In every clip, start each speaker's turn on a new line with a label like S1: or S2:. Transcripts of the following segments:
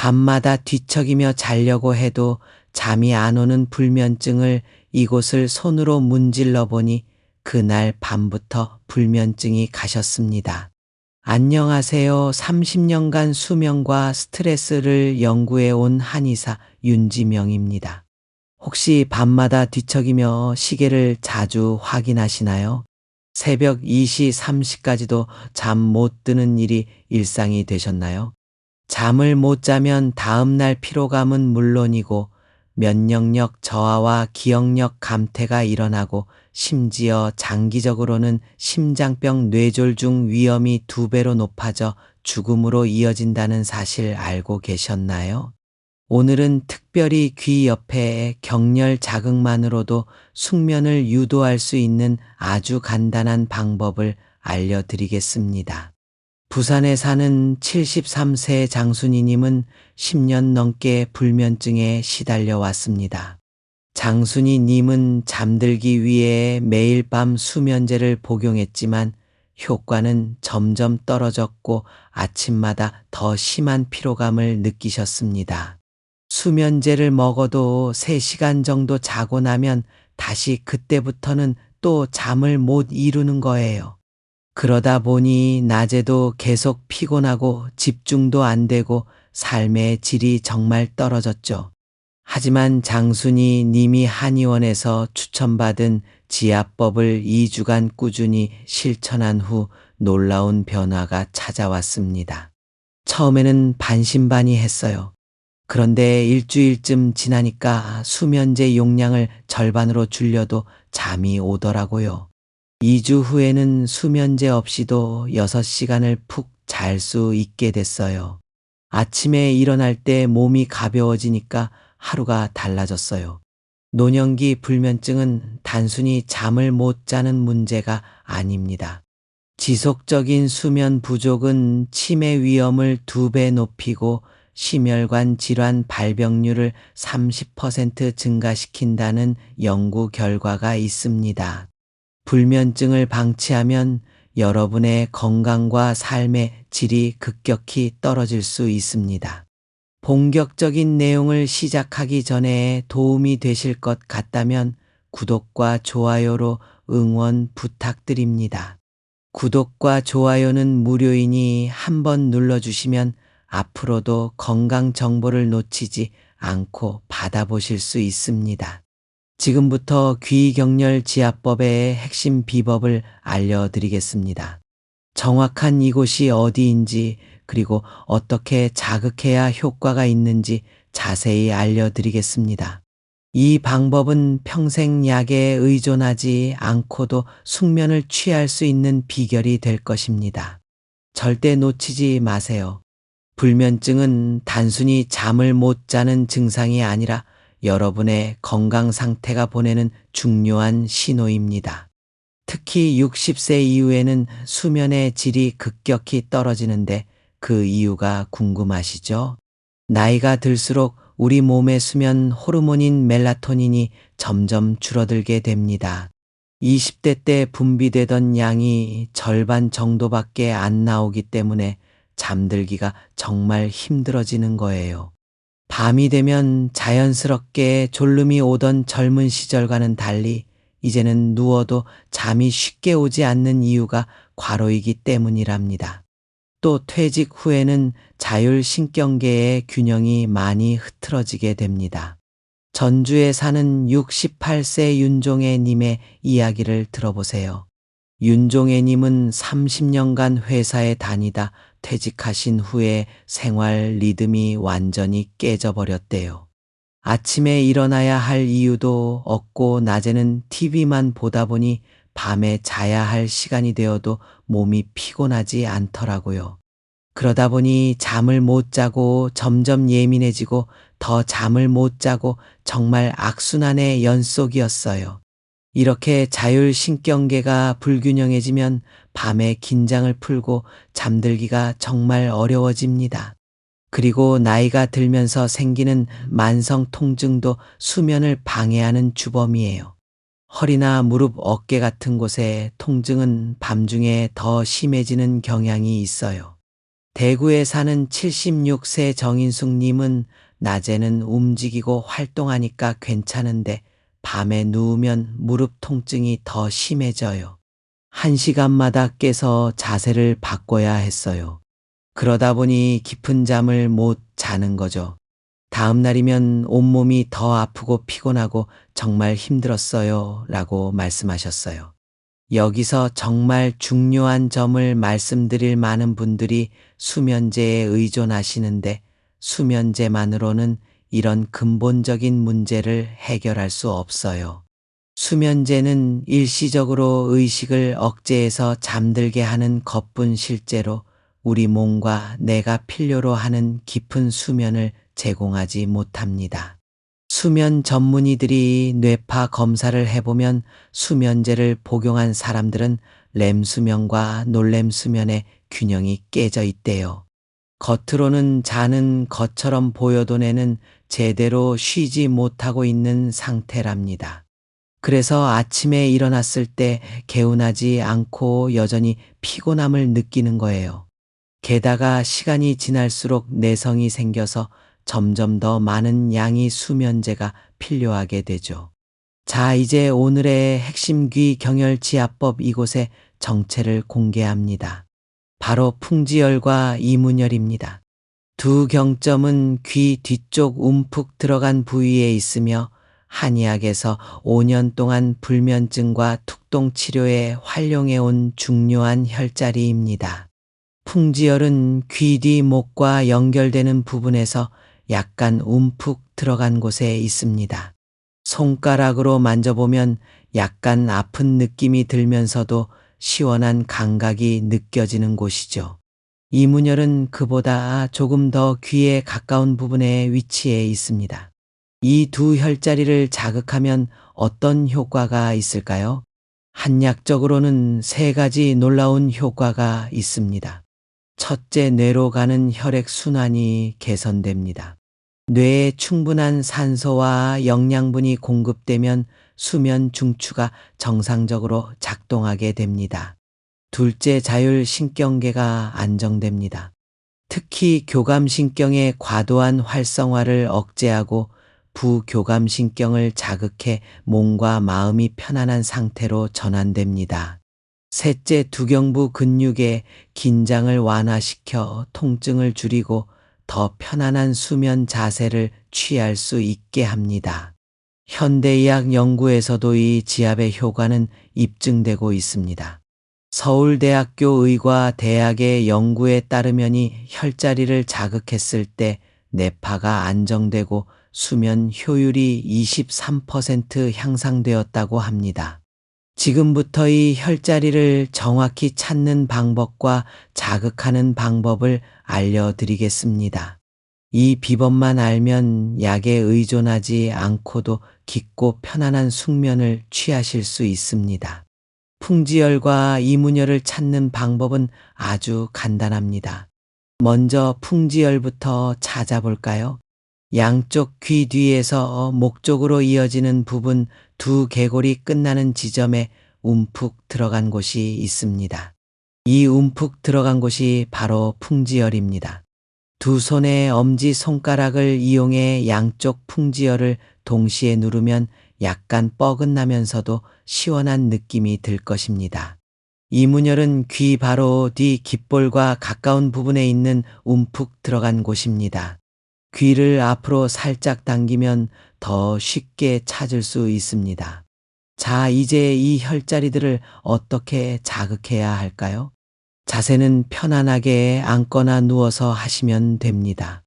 S1: 밤마다 뒤척이며 자려고 해도 잠이 안 오는 불면증을 이곳을 손으로 문질러 보니 그날 밤부터 불면증이 가셨습니다. 안녕하세요. 30년간 수면과 스트레스를 연구해 온 한의사 윤지명입니다. 혹시 밤마다 뒤척이며 시계를 자주 확인하시나요? 새벽 2시, 3시까지도 잠 못 드는 일이 일상이 되셨나요? 잠을 못 자면 다음날 피로감은 물론이고 면역력 저하와 기억력 감퇴가 일어나고 심지어 장기적으로는 심장병 뇌졸중 위험이 2배로 높아져 죽음으로 이어진다는 사실 알고 계셨나요? 오늘은 특별히 귀 옆에 격렬 자극만으로도 숙면을 유도할 수 있는 아주 간단한 방법을 알려드리겠습니다. 부산에 사는 73세 장순이님은 10년 넘게 불면증에 시달려 왔습니다. 장순이님은 잠들기 위해 매일 밤 수면제를 복용했지만 효과는 점점 떨어졌고 아침마다 더 심한 피로감을 느끼셨습니다. 수면제를 먹어도 3시간 정도 자고 나면 다시 그때부터는 또 잠을 못 이루는 거예요. 그러다 보니 낮에도 계속 피곤하고 집중도 안 되고 삶의 질이 정말 떨어졌죠. 하지만 장순이 님이 한의원에서 추천받은 지압법을 2주간 꾸준히 실천한 후 놀라운 변화가 찾아왔습니다. 처음에는 반신반의했어요. 그런데 일주일쯤 지나니까 수면제 용량을 절반으로 줄여도 잠이 오더라고요. 2주 후에는 수면제 없이도 6시간을 푹 잘 수 있게 됐어요. 아침에 일어날 때 몸이 가벼워지니까 하루가 달라졌어요. 노년기 불면증은 단순히 잠을 못 자는 문제가 아닙니다. 지속적인 수면 부족은 치매 위험을 2배 높이고 심혈관 질환 발병률을 30% 증가시킨다는 연구 결과가 있습니다. 불면증을 방치하면 여러분의 건강과 삶의 질이 급격히 떨어질 수 있습니다. 본격적인 내용을 시작하기 전에 도움이 되실 것 같다면 구독과 좋아요로 응원 부탁드립니다. 구독과 좋아요는 무료이니 한번 눌러주시면 앞으로도 건강 정보를 놓치지 않고 받아보실 수 있습니다. 지금부터 귀경렬 지압법의 핵심 비법을 알려드리겠습니다. 정확한 이곳이 어디인지 그리고 어떻게 자극해야 효과가 있는지 자세히 알려드리겠습니다. 이 방법은 평생 약에 의존하지 않고도 숙면을 취할 수 있는 비결이 될 것입니다. 절대 놓치지 마세요. 불면증은 단순히 잠을 못 자는 증상이 아니라 여러분의 건강 상태가 보내는 중요한 신호입니다. 특히 60세 이후에는 수면의 질이 급격히 떨어지는데 그 이유가 궁금하시죠? 나이가 들수록 우리 몸의 수면 호르몬인 멜라토닌이 점점 줄어들게 됩니다. 20대 때 분비되던 양이 절반 정도밖에 안 나오기 때문에 잠들기가 정말 힘들어지는 거예요. 밤이 되면 자연스럽게 졸음이 오던 젊은 시절과는 달리 이제는 누워도 잠이 쉽게 오지 않는 이유가 과로이기 때문이랍니다. 또 퇴직 후에는 자율신경계의 균형이 많이 흐트러지게 됩니다. 전주에 사는 68세 윤종애 님의 이야기를 들어보세요. 윤종애 님은 30년간 회사에 다니다 퇴직하신 후에 생활 리듬이 완전히 깨져버렸대요. 아침에 일어나야 할 이유도 없고 낮에는 TV만 보다 보니 밤에 자야 할 시간이 되어도 몸이 피곤하지 않더라고요. 그러다 보니 잠을 못 자고 점점 예민해지고 더 잠을 못 자고 정말 악순환의 연속이었어요. 이렇게 자율신경계가 불균형해지면 밤에 긴장을 풀고 잠들기가 정말 어려워집니다. 그리고 나이가 들면서 생기는 만성 통증도 수면을 방해하는 주범이에요. 허리나 무릎, 어깨 같은 곳에 통증은 밤중에 더 심해지는 경향이 있어요. 대구에 사는 76세 정인숙님은 낮에는 움직이고 활동하니까 괜찮은데 밤에 누우면 무릎 통증이 더 심해져요. 1시간마다 깨서 자세를 바꿔야 했어요. 그러다 보니 깊은 잠을 못 자는 거죠. 다음 날이면 온몸이 더 아프고 피곤하고 정말 힘들었어요. 라고 말씀하셨어요. 여기서 정말 중요한 점을 말씀드릴 많은 분들이 수면제에 의존하시는데 수면제만으로는 이런 근본적인 문제를 해결할 수 없어요. 수면제는 일시적으로 의식을 억제해서 잠들게 하는 것뿐 실제로 우리 몸과 뇌가 필요로 하는 깊은 수면을 제공하지 못합니다. 수면 전문의들이 뇌파 검사를 해보면 수면제를 복용한 사람들은 렘 수면과 놀렘 수면의 균형이 깨져 있대요. 겉으로는 자는 것처럼 보여도 뇌는 제대로 쉬지 못하고 있는 상태랍니다. 그래서 아침에 일어났을 때 개운하지 않고 여전히 피곤함을 느끼는 거예요. 게다가 시간이 지날수록 내성이 생겨서 점점 더 많은 양의 수면제가 필요하게 되죠. 자, 이제 오늘의 핵심 귀경혈지압법 이곳의 정체를 공개합니다. 바로 풍지열과 이문열입니다. 두 경점은 귀 뒤쪽 움푹 들어간 부위에 있으며 한의학에서 5년 동안 불면증과 툭동 치료에 활용해온 중요한 혈자리입니다. 풍지열은 귀 뒤 목과 연결되는 부분에서 약간 움푹 들어간 곳에 있습니다. 손가락으로 만져보면 약간 아픈 느낌이 들면서도 시원한 감각이 느껴지는 곳이죠. 이문열은 그보다 조금 더 귀에 가까운 부분에 위치해 있습니다. 이 두 혈자리를 자극하면 어떤 효과가 있을까요? 한약적으로는 3가지 놀라운 효과가 있습니다. 첫째, 뇌로 가는 혈액순환이 개선됩니다. 뇌에 충분한 산소와 영양분이 공급되면 수면 중추가 정상적으로 작동하게 됩니다. 둘째, 자율신경계가 안정됩니다. 특히 교감신경의 과도한 활성화를 억제하고 부교감신경을 자극해 몸과 마음이 편안한 상태로 전환됩니다. 셋째, 두경부 근육의 긴장을 완화시켜 통증을 줄이고 더 편안한 수면 자세를 취할 수 있게 합니다. 현대의학 연구에서도 이 지압의 효과는 입증되고 있습니다. 서울대학교 의과대학의 연구에 따르면 이 혈자리를 자극했을 때 뇌파가 안정되고 수면 효율이 23% 향상되었다고 합니다. 지금부터 이 혈자리를 정확히 찾는 방법과 자극하는 방법을 알려드리겠습니다. 이 비법만 알면 약에 의존하지 않고도 깊고 편안한 숙면을 취하실 수 있습니다. 풍지열과 이문열을 찾는 방법은 아주 간단합니다. 먼저 풍지열부터 찾아볼까요? 양쪽 귀 뒤에서 목 쪽으로 이어지는 부분 두 개골이 끝나는 지점에 움푹 들어간 곳이 있습니다. 이 움푹 들어간 곳이 바로 풍지열입니다. 두 손의 엄지 손가락을 이용해 양쪽 풍지열을 동시에 누르면 약간 뻐근하면서도 시원한 느낌이 들 것입니다. 이문열은 귀 바로 뒤 귓볼과 가까운 부분에 있는 움푹 들어간 곳입니다. 귀를 앞으로 살짝 당기면 더 쉽게 찾을 수 있습니다. 자, 이제 이 혈자리들을 어떻게 자극해야 할까요? 자세는 편안하게 앉거나 누워서 하시면 됩니다.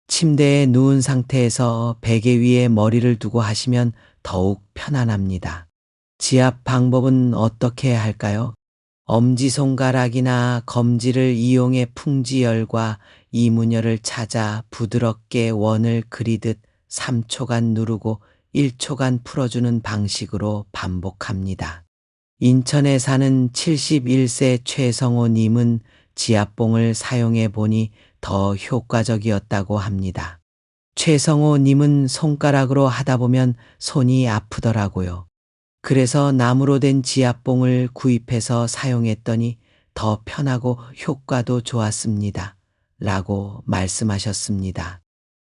S1: 침대에 누운 상태에서 베개 위에 머리를 두고 하시면 더욱 편안합니다. 지압 방법은 어떻게 할까요? 엄지손가락이나 검지를 이용해 풍지열과 이문열을 찾아 부드럽게 원을 그리듯 3초간 누르고 1초간 풀어주는 방식으로 반복합니다. 인천에 사는 71세 최성호 님은 지압봉을 사용해 보니 더 효과적이었다고 합니다. 최성호 님은 손가락으로 하다 보면 손이 아프더라고요. 그래서 나무로 된 지압봉을 구입해서 사용했더니 더 편하고 효과도 좋았습니다. 라고 말씀하셨습니다.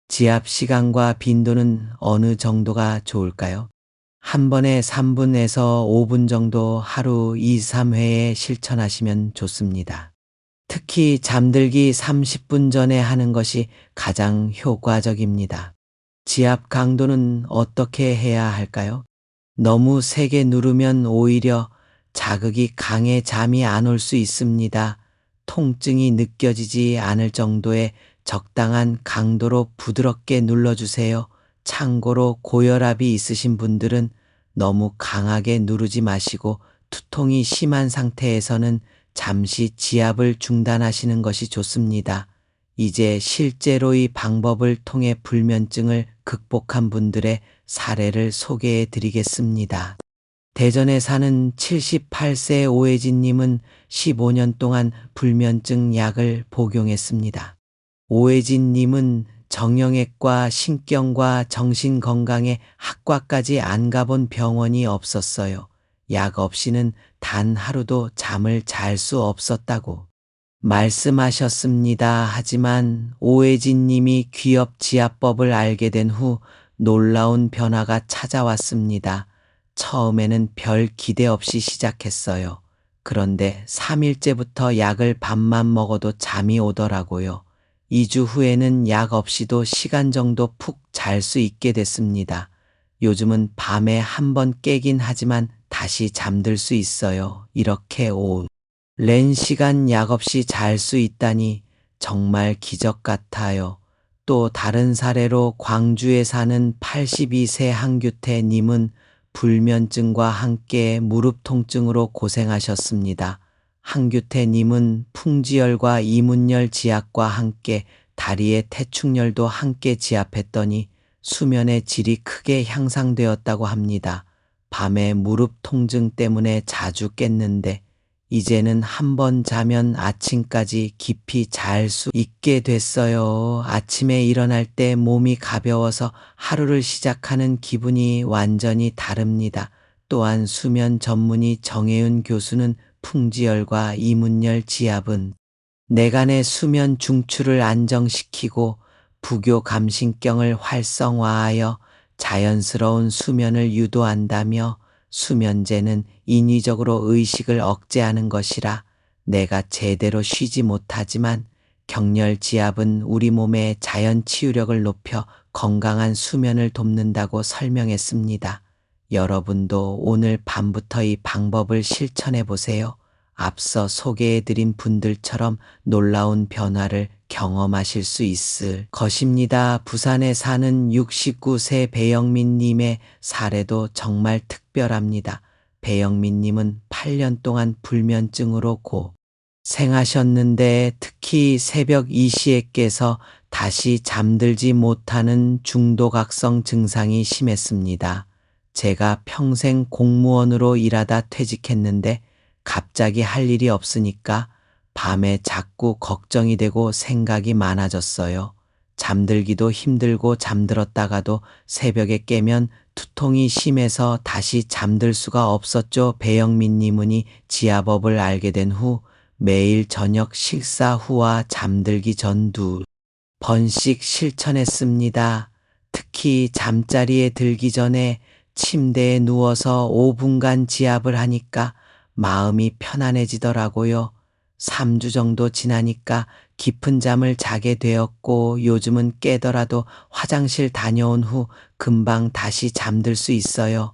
S1: 지압 시간과 빈도는 어느 정도가 좋을까요? 한 번에 3분에서 5분 정도 하루 2, 3회에 실천하시면 좋습니다. 특히 잠들기 30분 전에 하는 것이 가장 효과적입니다. 지압 강도는 어떻게 해야 할까요? 너무 세게 누르면 오히려 자극이 강해 잠이 안 올 수 있습니다. 통증이 느껴지지 않을 정도의 적당한 강도로 부드럽게 눌러주세요. 참고로 고혈압이 있으신 분들은 너무 강하게 누르지 마시고 두통이 심한 상태에서는 잠시 지압을 중단하시는 것이 좋습니다. 이제 실제로 이 방법을 통해 불면증을 극복한 분들의 사례를 소개해 드리겠습니다. 대전에 사는 78세 오혜진님은 15년 동안 불면증 약을 복용했습니다. 오혜진님은 정형외과, 신경과 정신건강의 학과까지 안 가본 병원이 없었어요. 약 없이는 단 하루도 잠을 잘 수 없었다고 말씀하셨습니다. 하지만 오혜진 님이 귀엽지압법을 알게 된 후 놀라운 변화가 찾아왔습니다. 처음에는 별 기대 없이 시작했어요. 그런데 3일째부터 약을 밥만 먹어도 잠이 오더라고요. 2주 후에는 약 없이도 시간 정도 푹 잘 수 있게 됐습니다. 요즘은 밤에 한 번 깨긴 하지만 다시 잠들 수 있어요. 이렇게 오랜 시간 약 없이 잘 수 있다니 정말 기적 같아요. 또 다른 사례로 광주에 사는 82세 한규태 님은 불면증과 함께 무릎 통증으로 고생하셨습니다. 한규태 님은 풍지열과 이문열 지압과 함께 다리의 태충열도 함께 지압했더니 수면의 질이 크게 향상되었다고 합니다. 밤에 무릎 통증 때문에 자주 깼는데 이제는 한 번 자면 아침까지 깊이 잘 수 있게 됐어요. 아침에 일어날 때 몸이 가벼워서 하루를 시작하는 기분이 완전히 다릅니다. 또한 수면 전문의 정혜윤 교수는 풍지열과 이문열 지압은 뇌간의 수면 중추를 안정시키고 부교감신경을 활성화하여 자연스러운 수면을 유도한다며 수면제는 인위적으로 의식을 억제하는 것이라 내가 제대로 쉬지 못하지만 격렬지압은 우리 몸의 자연 치유력을 높여 건강한 수면을 돕는다고 설명했습니다. 여러분도 오늘 밤부터 이 방법을 실천해 보세요. 앞서 소개해드린 분들처럼 놀라운 변화를 경험하실 수 있을 것입니다. 부산에 사는 69세 배영민님의 사례도 정말 특별합니다. 배영민님은 8년 동안 불면증으로 고생하셨는데 특히 새벽 2시에 깨서 다시 잠들지 못하는 중도각성 증상이 심했습니다. 제가 평생 공무원으로 일하다 퇴직했는데 갑자기 할 일이 없으니까 밤에 자꾸 걱정이 되고 생각이 많아졌어요. 잠들기도 힘들고 잠들었다가도 새벽에 깨면 두통이 심해서 다시 잠들 수가 없었죠. 배영민 님은 지압법을 알게 된 후 매일 저녁 식사 후와 잠들기 전 2번씩 실천했습니다. 특히 잠자리에 들기 전에 침대에 누워서 5분간 지압을 하니까 마음이 편안해지더라고요. 3주 정도 지나니까 깊은 잠을 자게 되었고 요즘은 깨더라도 화장실 다녀온 후 금방 다시 잠들 수 있어요.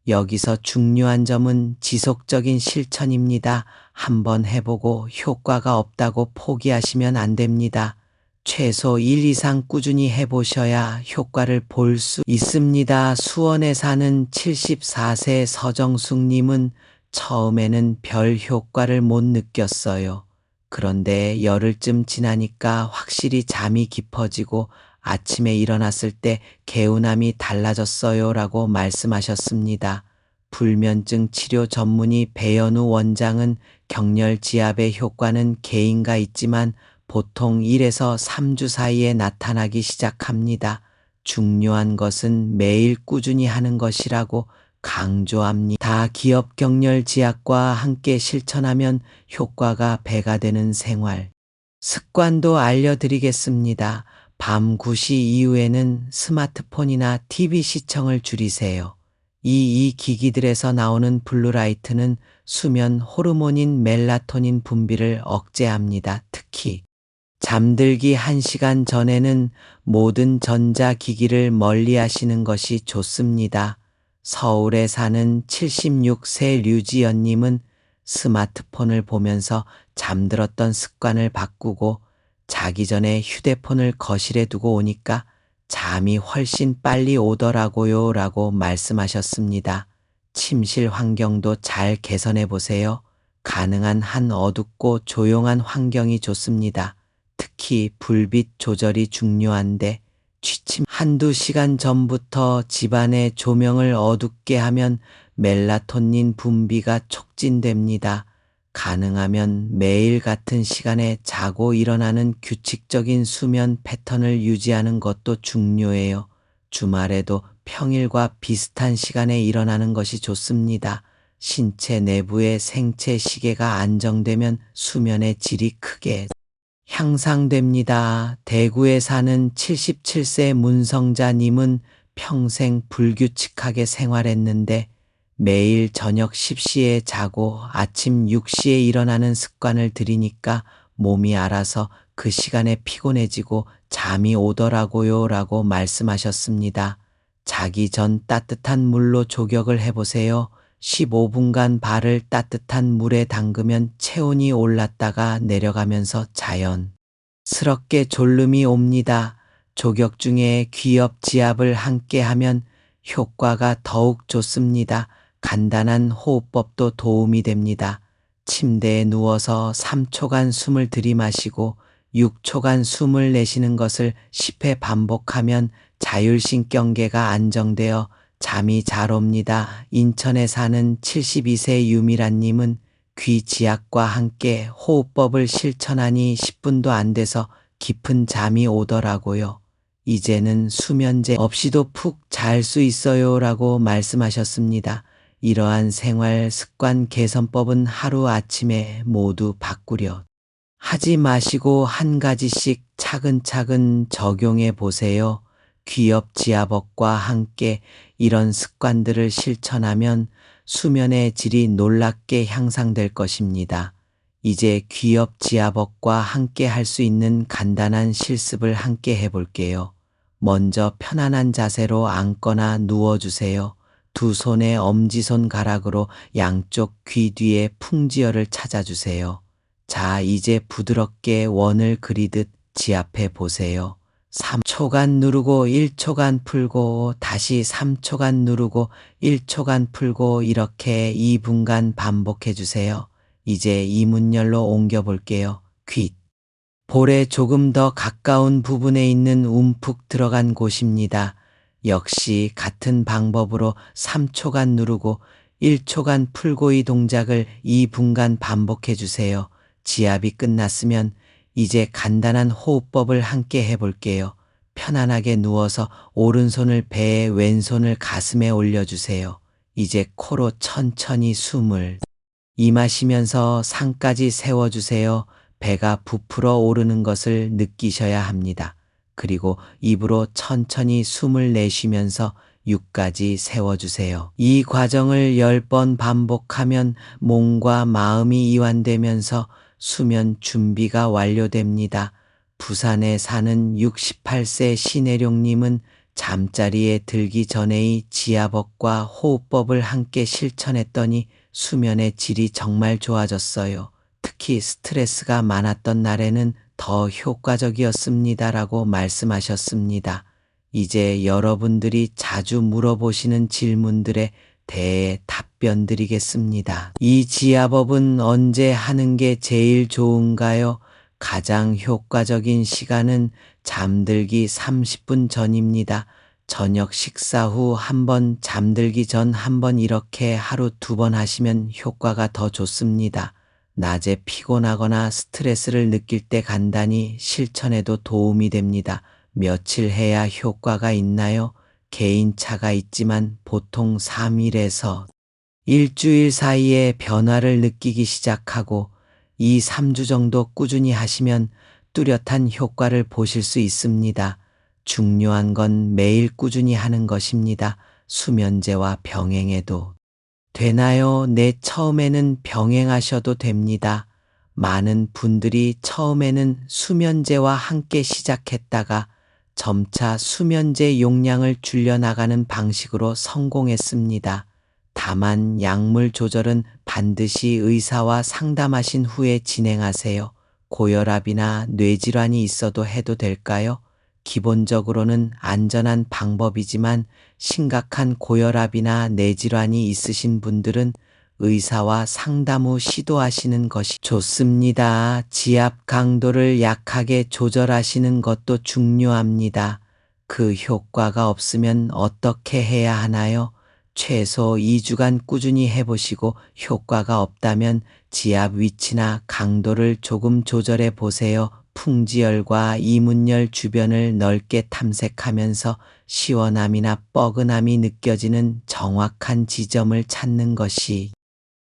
S1: 여기서 중요한 점은 지속적인 실천입니다. 한번 해보고 효과가 없다고 포기하시면 안 됩니다. 최소 1 이상 꾸준히 해보셔야 효과를 볼 수 있습니다. 수원에 사는 74세 서정숙님은 처음에는 별 효과를 못 느꼈어요. 그런데 열흘쯤 지나니까 확실히 잠이 깊어지고 아침에 일어났을 때 개운함이 달라졌어요 라고 말씀하셨습니다. 불면증 치료 전문의 배연우 원장은 격렬지압의 효과는 개인가 있지만 보통 1에서 3주 사이에 나타나기 시작합니다. 중요한 것은 매일 꾸준히 하는 것이라고 강조합니다. 기업 격렬 지압과 함께 실천하면 효과가 배가 되는 생활. 습관도 알려드리겠습니다. 밤 9시 이후에는 스마트폰이나 TV 시청을 줄이세요. 이 기기들에서 나오는 블루라이트는 수면 호르몬인 멜라토닌 분비를 억제합니다. 특히 잠들기 1시간 전에는 모든 전자기기를 멀리 하시는 것이 좋습니다. 서울에 사는 76세 류지연님은 스마트폰을 보면서 잠들었던 습관을 바꾸고 자기 전에 휴대폰을 거실에 두고 오니까 잠이 훨씬 빨리 오더라고요 라고 말씀하셨습니다. 침실 환경도 잘 개선해 보세요. 가능한 한 어둡고 조용한 환경이 좋습니다. 특히 불빛 조절이 중요한데 취침 한두 시간 전부터 집안의 조명을 어둡게 하면 멜라토닌 분비가 촉진됩니다. 가능하면 매일 같은 시간에 자고 일어나는 규칙적인 수면 패턴을 유지하는 것도 중요해요. 주말에도 평일과 비슷한 시간에 일어나는 것이 좋습니다. 신체 내부의 생체 시계가 안정되면 수면의 질이 크게 향상됩니다. 대구에 사는 77세 문성자님은 평생 불규칙하게 생활했는데 매일 저녁 10시에 자고 아침 6시에 일어나는 습관을 들이니까 몸이 알아서 그 시간에 피곤해지고 잠이 오더라고요 라고 말씀하셨습니다. 자기 전 따뜻한 물로 조격을 해보세요. 15분간 발을 따뜻한 물에 담그면 체온이 올랐다가 내려가면서 자연스럽게 졸음이 옵니다. 조격 중에 귀엽 지압을 함께 하면 효과가 더욱 좋습니다. 간단한 호흡법도 도움이 됩니다. 침대에 누워서 3초간 숨을 들이마시고 6초간 숨을 내쉬는 것을 10회 반복하면 자율신경계가 안정되어 잠이 잘 옵니다. 인천에 사는 72세 유미란님은 귀 지압과 함께 호흡법을 실천하니 10분도 안 돼서 깊은 잠이 오더라고요. 이제는 수면제 없이도 푹 잘 수 있어요 라고 말씀하셨습니다. 이러한 생활 습관 개선법은 하루 아침에 모두 바꾸려 하지 마시고 한 가지씩 차근차근 적용해 보세요. 귀엽 지압업과 함께 이런 습관들을 실천하면 수면의 질이 놀랍게 향상될 것입니다. 이제 귀엽 지압업과 함께 할 수 있는 간단한 실습을 함께 해볼게요. 먼저 편안한 자세로 앉거나 누워주세요. 두 손의 엄지손가락으로 양쪽 귀 뒤에 풍지열을 찾아주세요. 자, 이제 부드럽게 원을 그리듯 지압해 보세요. 3초간 누르고 1초간 풀고 다시 3초간 누르고 1초간 풀고 이렇게 2분간 반복해 주세요. 이제 이문열로 옮겨 볼게요. 귓 볼에 조금 더 가까운 부분에 있는 움푹 들어간 곳입니다. 역시 같은 방법으로 3초간 누르고 1초간 풀고 이 동작을 2분간 반복해 주세요. 지압이 끝났으면 이제 간단한 호흡법을 함께 해볼게요. 편안하게 누워서 오른손을 배에 왼손을 가슴에 올려주세요. 이제 코로 천천히 숨을 이마시면서 상까지 세워주세요. 배가 부풀어 오르는 것을 느끼셔야 합니다. 그리고 입으로 천천히 숨을 내쉬면서 육까지 세워주세요. 이 과정을 10번 반복하면 몸과 마음이 이완되면서 수면 준비가 완료됩니다. 부산에 사는 68세 신혜룡님은 잠자리에 들기 전의 지압법과 호흡법을 함께 실천했더니 수면의 질이 정말 좋아졌어요. 특히 스트레스가 많았던 날에는 더 효과적이었습니다라고 말씀하셨습니다. 이제 여러분들이 자주 물어보시는 질문들에 대해 답변 드리겠습니다. 이 지압법은 언제 하는 게 제일 좋은가요? 가장 효과적인 시간은 잠들기 30분 전입니다. 저녁 식사 후 한 번, 잠들기 전 한 번 이렇게 하루 2번 하시면 효과가 더 좋습니다. 낮에 피곤하거나 스트레스를 느낄 때 간단히 실천해도 도움이 됩니다. 며칠 해야 효과가 있나요? 개인차가 있지만 보통 3일에서 일주일 사이에 변화를 느끼기 시작하고 2, 3주 정도 꾸준히 하시면 뚜렷한 효과를 보실 수 있습니다. 중요한 건 매일 꾸준히 하는 것입니다. 수면제와 병행해도 되나요? 네, 처음에는 병행하셔도 됩니다. 많은 분들이 처음에는 수면제와 함께 시작했다가 점차 수면제 용량을 줄여나가는 방식으로 성공했습니다. 다만 약물 조절은 반드시 의사와 상담하신 후에 진행하세요. 고혈압이나 뇌질환이 있어도 해도 될까요? 기본적으로는 안전한 방법이지만 심각한 고혈압이나 뇌질환이 있으신 분들은 의사와 상담 후 시도하시는 것이 좋습니다. 지압 강도를 약하게 조절하시는 것도 중요합니다. 그 효과가 없으면 어떻게 해야 하나요? 최소 2주간 꾸준히 해보시고 효과가 없다면 지압 위치나 강도를 조금 조절해 보세요. 풍지열과 이문열 주변을 넓게 탐색하면서 시원함이나 뻐근함이 느껴지는 정확한 지점을 찾는 것이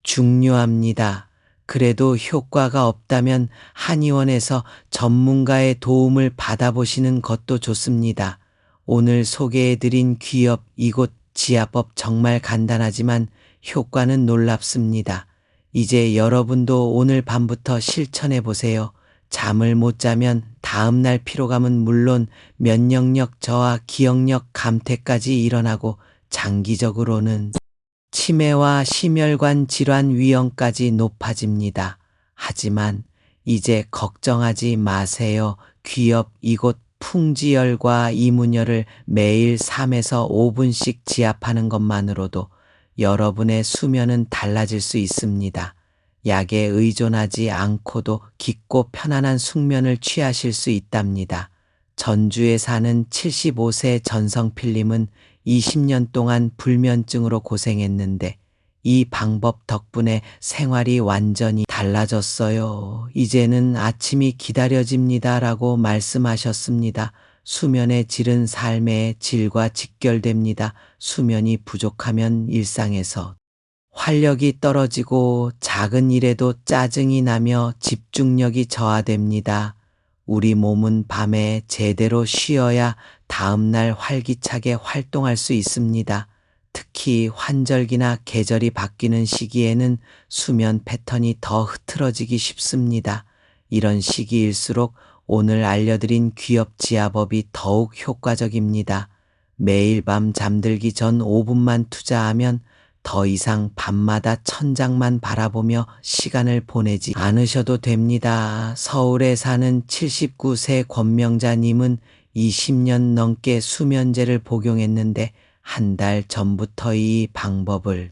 S1: 중요합니다. 그래도 효과가 없다면 한의원에서 전문가의 도움을 받아보시는 것도 좋습니다. 오늘 소개해드린 귀엽 이곳 지압법 정말 간단하지만 효과는 놀랍습니다. 이제 여러분도 오늘 밤부터 실천해보세요. 잠을 못 자면 다음날 피로감은 물론 면역력 저하, 기억력 감퇴까지 일어나고 장기적으로는 치매와 심혈관 질환 위험까지 높아집니다. 하지만 이제 걱정하지 마세요. 귀엽 이곳 풍지열과 이문열을 매일 3에서 5분씩 지압하는 것만으로도 여러분의 수면은 달라질 수 있습니다. 약에 의존하지 않고도 깊고 편안한 숙면을 취하실 수 있답니다. 전주에 사는 75세 전성필님은 20년 동안 불면증으로 고생했는데 이 방법 덕분에 생활이 완전히 달라졌어요. 이제는 아침이 기다려집니다라고 말씀하셨습니다. 수면의 질은 삶의 질과 직결됩니다. 수면이 부족하면 일상에서 활력이 떨어지고 작은 일에도 짜증이 나며 집중력이 저하됩니다. 우리 몸은 밤에 제대로 쉬어야 다음날 활기차게 활동할 수 있습니다. 특히 환절기나 계절이 바뀌는 시기에는 수면 패턴이 더 흐트러지기 쉽습니다. 이런 시기일수록 오늘 알려드린 귀엽 지압법이 더욱 효과적입니다. 매일 밤 잠들기 전 5분만 투자하면 더 이상 밤마다 천장만 바라보며 시간을 보내지 않으셔도 됩니다. 서울에 사는 79세 권명자님은 20년 넘게 수면제를 복용했는데 한 달 전부터 이 방법을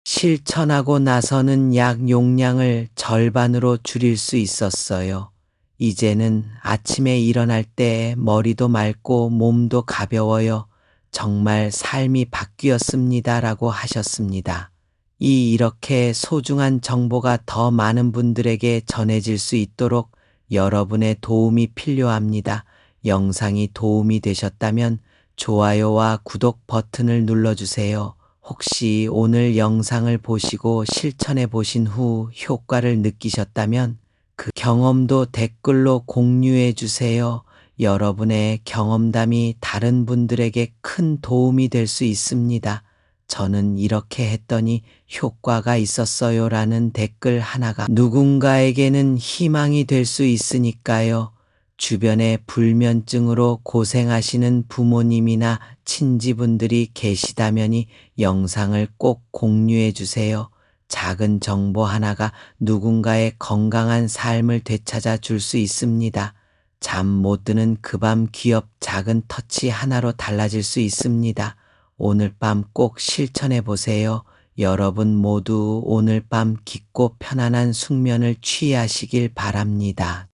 S1: 실천하고 나서는 약 용량을 절반으로 줄일 수 있었어요. 이제는 아침에 일어날 때 머리도 맑고 몸도 가벼워요. 정말 삶이 바뀌었습니다라고 하셨습니다. 이렇게 소중한 정보가 더 많은 분들에게 전해질 수 있도록 여러분의 도움이 필요합니다. 영상이 도움이 되셨다면 좋아요와 구독 버튼을 눌러주세요. 혹시 오늘 영상을 보시고 실천해 보신 후 효과를 느끼셨다면 그 경험도 댓글로 공유해 주세요. 여러분의 경험담이 다른 분들에게 큰 도움이 될 수 있습니다. 저는 이렇게 했더니 효과가 있었어요 라는 댓글 하나가 누군가에게는 희망이 될 수 있으니까요. 주변에 불면증으로 고생하시는 부모님이나 친지분들이 계시다면 영상을 꼭 공유해 주세요. 작은 정보 하나가 누군가의 건강한 삶을 되찾아 줄 수 있습니다. 잠 못 드는 그 밤 귀엽 작은 터치 하나로 달라질 수 있습니다. 오늘 밤 꼭 실천해 보세요. 여러분 모두 오늘 밤 깊고 편안한 숙면을 취하시길 바랍니다.